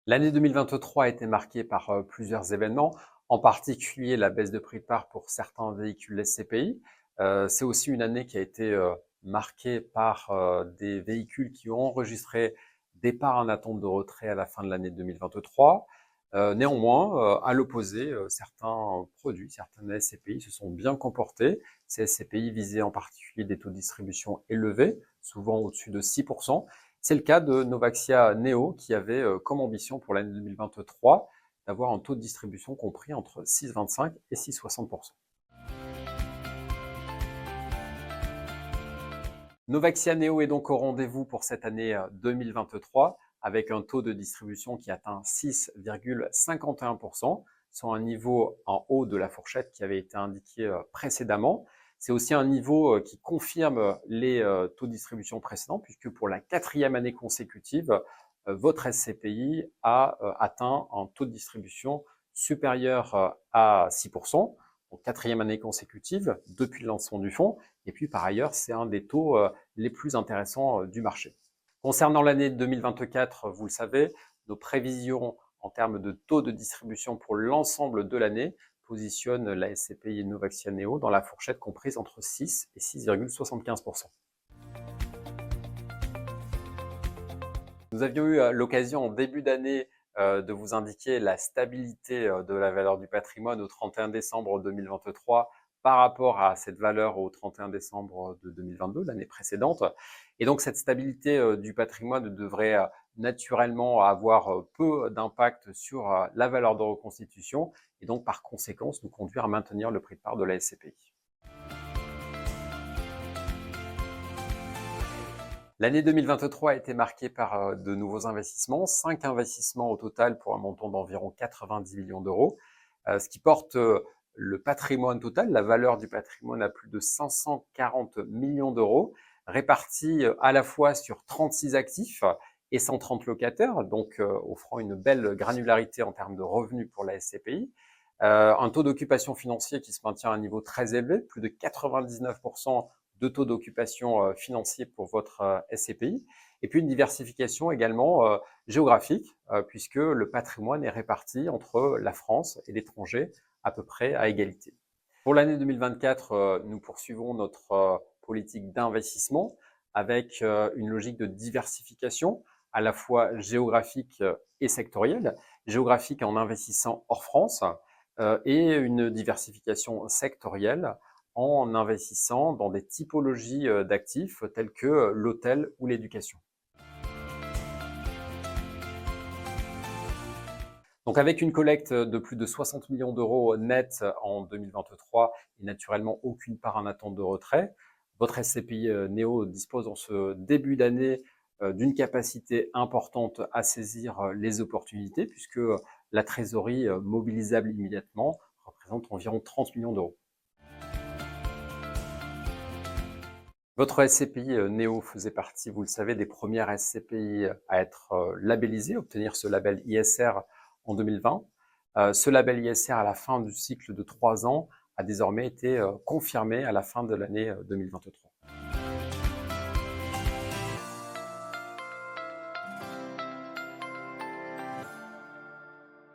L'année 2023 a été marquée par plusieurs événements, en particulier la baisse de prix de part pour certains véhicules SCPI. C'est aussi une année qui a été marquée par des véhicules qui ont enregistré des parts en attente de retrait à la fin de l'année 2023. Néanmoins, à l'opposé, certains produits, certaines SCPI se sont bien comportés. Ces SCPI visaient en particulier des taux de distribution élevés, souvent au-dessus de 6%. C'est le cas de Novaxia Neo qui avait comme ambition pour l'année 2023 d'avoir un taux de distribution compris entre 6,25 et 6,60%. Novaxia Neo est donc au rendez-vous pour cette année 2023 avec un taux de distribution qui atteint 6,51%, soit un niveau en haut de la fourchette qui avait été indiqué précédemment. C'est aussi un niveau qui confirme les taux de distribution précédents puisque pour la 4e année consécutive, votre SCPI a atteint un taux de distribution supérieur à 6%. Donc 4e année consécutive depuis le lancement du fonds. Et puis par ailleurs, c'est un des taux les plus intéressants du marché. Concernant l'année 2024, vous le savez, nos prévisions en termes de taux de distribution pour l'ensemble de l'année positionnent la SCPI et Novaxia Neo dans la fourchette comprise entre 6 et 6,75%. Nous avions eu l'occasion en début d'année de vous indiquer la stabilité de la valeur du patrimoine au 31 décembre 2023 par rapport à cette valeur au 31 décembre de 2022, l'année précédente. Et donc cette stabilité du patrimoine devrait naturellement avoir peu d'impact sur la valeur de reconstitution et donc par conséquence nous conduire à maintenir le prix de part de la SCPI. L'année 2023 a été marquée par de nouveaux investissements, 5 investissements au total pour un montant d'environ 90 millions d'euros, ce qui porte le patrimoine total, la valeur du patrimoine à plus de 540 millions d'euros, répartis à la fois sur 36 actifs et 130 locataires, donc offrant une belle granularité en termes de revenus pour la SCPI. Un taux d'occupation financier qui se maintient à un niveau très élevé, plus de 99% de taux d'occupation financier pour votre SCPI, et puis une diversification également géographique, puisque le patrimoine est réparti entre la France et l'étranger à peu près à égalité. Pour l'année 2024, nous poursuivons notre politique d'investissement avec une logique de diversification à la fois géographique et sectorielle. Géographique en investissant hors France et une diversification sectorielle en investissant dans des typologies d'actifs tels que l'hôtel ou l'éducation. Donc avec une collecte de plus de 60 millions d'euros net en 2023 et naturellement aucune part en attente de retrait, votre SCPI Neo dispose en ce début d'année d'une capacité importante à saisir les opportunités puisque la trésorerie mobilisable immédiatement représente environ 30 millions d'euros. Votre SCPI Neo faisait partie, vous le savez, des premières SCPI à être labellisées, obtenir ce label ISR en 2020. Ce label ISR à la fin du cycle de 3 ans a désormais été confirmé à la fin de l'année 2023.